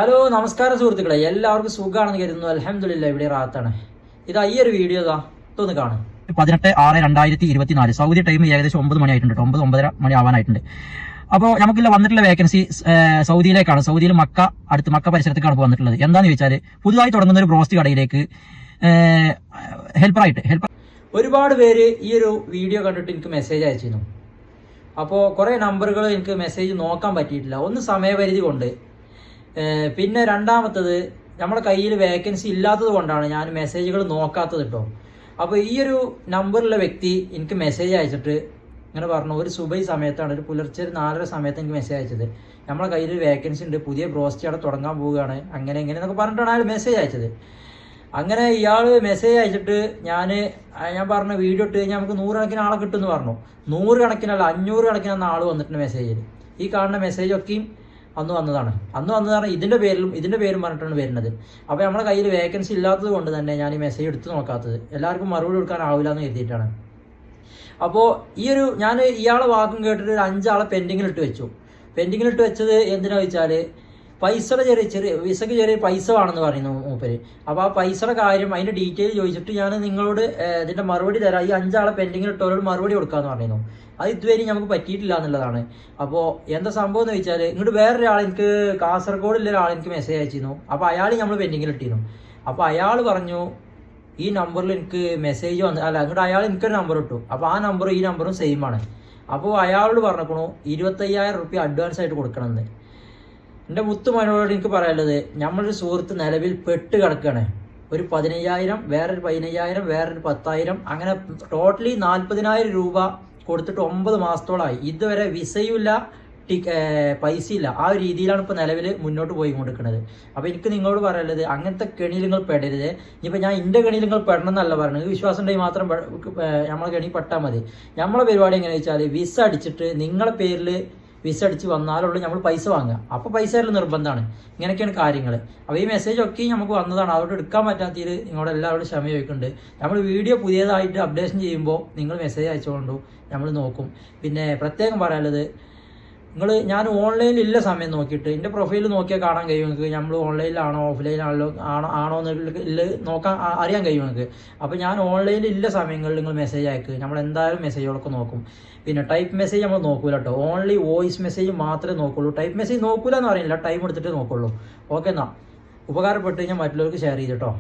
Hello നമസ്കാരം സുഹൃത്തുക്കളെ, എല്ലാവർക്കും സുഖമാണെന്ന് കരുതുന്നു. അൽഹംദുലില്ലാ ഇവിടെ റാത്താണ്. ഇതാ ഈ ഒരു വീഡിയോ ഇതൊന്ന് കാണും. 18/6/2024 സൗദി ടൈം ഏകദേശം 9 മണി ആയിട്ടുണ്ട്. 9-9:30 മണി ആവാനായിട്ടുണ്ട്. അപ്പോൾ നമുക്കില്ല വന്നിട്ടുള്ള വേക്കൻസി സൗദിയിലേക്കാണ്. സൗദിയിൽ മക്ക പരിസരത്തേക്കാണ് ഇപ്പോൾ വന്നിട്ടുള്ളത്. എന്താണെന്ന് ചോദിച്ചാൽ പുതുതായി തുടങ്ങുന്ന ഒരു ബ്രോസ്റ്റ് കടയിലേക്ക് ഹെൽപ്പർ ഒരുപാട് പേര് ഈ ഒരു വീഡിയോ കണ്ടിട്ട് എനിക്ക് മെസ്സേജ് അയച്ചിരുന്നു. അപ്പോൾ കുറേ നമ്പറുകൾ എനിക്ക് മെസ്സേജ് നോക്കാൻ പറ്റിയിട്ടില്ല. ഒന്ന് സമയപരിധി കൊണ്ട്, പിന്നെ രണ്ടാമത്തത് നമ്മുടെ കയ്യിൽ വേക്കൻസി ഇല്ലാത്തത് കൊണ്ടാണ് ഞാൻ മെസ്സേജുകൾ നോക്കാത്തത് കേട്ടോ. അപ്പോൾ ഈ ഒരു നമ്പറിലുള്ള വ്യക്തി എനിക്ക് മെസ്സേജ് അയച്ചിട്ട് ഇങ്ങനെ പറഞ്ഞു, ഒരു സുബൈ സമയത്താണ്, ഒരു പുലർച്ചെ 4:30 സമയത്ത് എനിക്ക് മെസ്സേജ് അയച്ചത്. നമ്മളെ കയ്യിൽ വേക്കൻസി ഉണ്ട്, പുതിയ ബ്രോസ്റ്റ് അവിടെ തുടങ്ങാൻ പോവുകയാണ്, അങ്ങനെ എന്നൊക്കെ പറഞ്ഞിട്ടാണ് അയാൾ മെസ്സേജ് അയച്ചത്. അങ്ങനെ ഇയാൾ മെസ്സേജ് അയച്ചിട്ട് ഞാൻ പറഞ്ഞ വീഡിയോ ഇട്ട് കഴിഞ്ഞാൽ നമുക്ക് 100 കണക്കിന് ആളെ കിട്ടുമെന്ന് പറഞ്ഞു. 100 കണക്കിനല്ല 500 കണക്കിനാണ് ആൾ വന്നിട്ടുണ്ട് മെസ്സേജിൽ. ഈ കാണുന്ന മെസ്സേജൊക്കെയും അന്ന് വന്നതാണ്. ഇതിൻ്റെ പേരും പറഞ്ഞിട്ടാണ് വരുന്നത്. അപ്പോൾ നമ്മുടെ കയ്യിൽ വേക്കൻസി ഇല്ലാത്തത് കൊണ്ട് തന്നെ ഞാൻ ഈ മെസ്സേജ് എടുത്ത് നോക്കാത്തത്. എല്ലാവർക്കും മറുപടി കൊടുക്കാനാവില്ല എന്ന് കരുതിയിട്ടാണ്. അപ്പോൾ ഞാൻ ഇയാളെ വാക്കും കേട്ടിട്ട് ഒരു 5 ആളെ പെൻഡിങ്ങിലിട്ട് വെച്ചത് എന്തിനാ വെച്ചാൽ പൈസയുടെ വിസക്ക് ചെറിയ പൈസ വേണമെന്ന് പറയുന്നു മൂപ്പര്. അപ്പോൾ ആ പൈസയുടെ കാര്യം, അതിൻ്റെ ഡീറ്റെയിൽ ചോദിച്ചിട്ട് ഞാൻ നിങ്ങളോട് ഇതിൻ്റെ മറുപടി തരാം. ഈ 5 ആളെ പെൻഡിങ്ങിലിട്ടവരോട് മറുപടി കൊടുക്കാമെന്ന് പറയുന്നു. അത് ഇതുവരെ നമുക്ക് പറ്റിയിട്ടില്ല എന്നുള്ളതാണ്. അപ്പോൾ എന്താ സംഭവം എന്ന് വെച്ചാൽ, ഇങ്ങോട്ട് വേറൊരാൾ എനിക്ക് കാസർഗോഡുള്ള ഒരാൾ എനിക്ക് മെസ്സേജ് അയച്ചിരുന്നു. അപ്പോൾ അയാൾ നമ്മൾ പെൻഡിങ്ങിലിട്ടിരുന്നു. അപ്പോൾ അയാൾ പറഞ്ഞു ഈ നമ്പറിൽ എനിക്ക് മെസ്സേജ് ഇങ്ങോട്ട് അയാൾ എനിക്കൊരു നമ്പർ ഇട്ടു. അപ്പോൾ ആ നമ്പറും ഈ നമ്പറും സെയിം ആണ്. അപ്പോൾ അയാളോട് പറഞ്ഞേക്കണു 25,000 റുപ്യ അഡ്വാൻസ് ആയിട്ട് കൊടുക്കണമെന്ന്. എൻ്റെ മുത്തുമനോട് എനിക്ക് പറയാനുള്ളത്, നമ്മളൊരു സുഹൃത്ത് നിലവിൽ പെട്ട് കിടക്കുകയാണ്. ഒരു 15,000, വേറൊരു 15,000, വേറൊരു 10,000, അങ്ങനെ ടോട്ടലി 40,000 രൂപ കൊടുത്തിട്ട് 9 മാസത്തോളമായി. ഇതുവരെ വിസയുമില്ല, പൈസയില്ല. ആ ഒരു രീതിയിലാണ് ഇപ്പോൾ നിലവിൽ മുന്നോട്ട് പോയി കൊണ്ടിരിക്കുന്നത്. അപ്പോൾ എനിക്ക് നിങ്ങളോട് പറയാനുള്ളത്, അങ്ങനത്തെ കെണിയിൽ നിങ്ങൾ പെടരുത്. ഇനിയിപ്പോൾ ഞാൻ എൻ്റെ കെണിയിൽ നിങ്ങൾ പെടണം എന്നല്ല പറയുന്നത്. വിശ്വാസം ഉണ്ടെങ്കിൽ മാത്രം നമ്മളെ കെണി പെട്ടാൽ മതി. നമ്മളെ പരിപാടി എങ്ങനെയാണെന്ന് വെച്ചാൽ, വിസ അടിച്ചിട്ട് നിങ്ങളെ പേരിൽ വിസ അടിച്ച് വന്നാലുള്ളൂ നമ്മൾ പൈസ വാങ്ങുക. അപ്പോൾ പൈസ നിർബന്ധമാണ്. ഇങ്ങനെയൊക്കെയാണ് കാര്യങ്ങൾ. അപ്പോൾ ഈ മെസ്സേജൊക്കെ നമുക്ക് വന്നതാണ്. അതുകൊണ്ട് എടുക്കാൻ പറ്റാത്തതിൽ നിങ്ങളോട് എല്ലാവരോടും ക്ഷമ ചോദിക്കുന്നുണ്ട്. നമ്മൾ വീഡിയോ പുതിയതായിട്ട് അപ്ഡേഷൻ ചെയ്യുമ്പോൾ നിങ്ങൾ മെസ്സേജ് അയച്ചുകൊണ്ടു നമ്മൾ നോക്കും. പിന്നെ പ്രത്യേകം പറയാനുള്ളത്, ഞാൻ ഓൺലൈനിൽ ഇല്ല സമയം നോക്കിയിട്ട് എൻ്റെ പ്രൊഫൈൽ നോക്കിയാൽ കാണാൻ കഴിയും നിങ്ങൾക്ക്. നമ്മൾ ഓൺലൈനിലാണോ ഓഫ്ലൈനാണോ എന്ന് നോക്കാൻ അറിയാൻ കഴിയും നിങ്ങൾക്ക്. അപ്പോൾ ഞാൻ ഓൺലൈനിൽ ഇല്ല സമയങ്ങളിൽ നിങ്ങൾ മെസ്സേജ് അയക്കുക. നമ്മൾ എന്തായാലും മെസ്സേജുകളൊക്കെ നോക്കും. പിന്നെ ടൈപ്പ് മെസ്സേജ് നമ്മൾ നോക്കൂല കേട്ടോ. ഓൺലി വോയിസ് മെസ്സേജ് മാത്രമേ നോക്കുള്ളൂ. ടൈപ്പ് മെസ്സേജ് നോക്കൂല എന്ന് പറയുന്നില്ല, ടൈം എടുത്തിട്ട് നോക്കുള്ളൂ. ഓക്കെ, എന്നാൽ ഉപകാരപ്പെട്ട് കഴിഞ്ഞാൽ മറ്റുള്ളവർക്ക് ഷെയർ ചെയ്തിട്ടോ.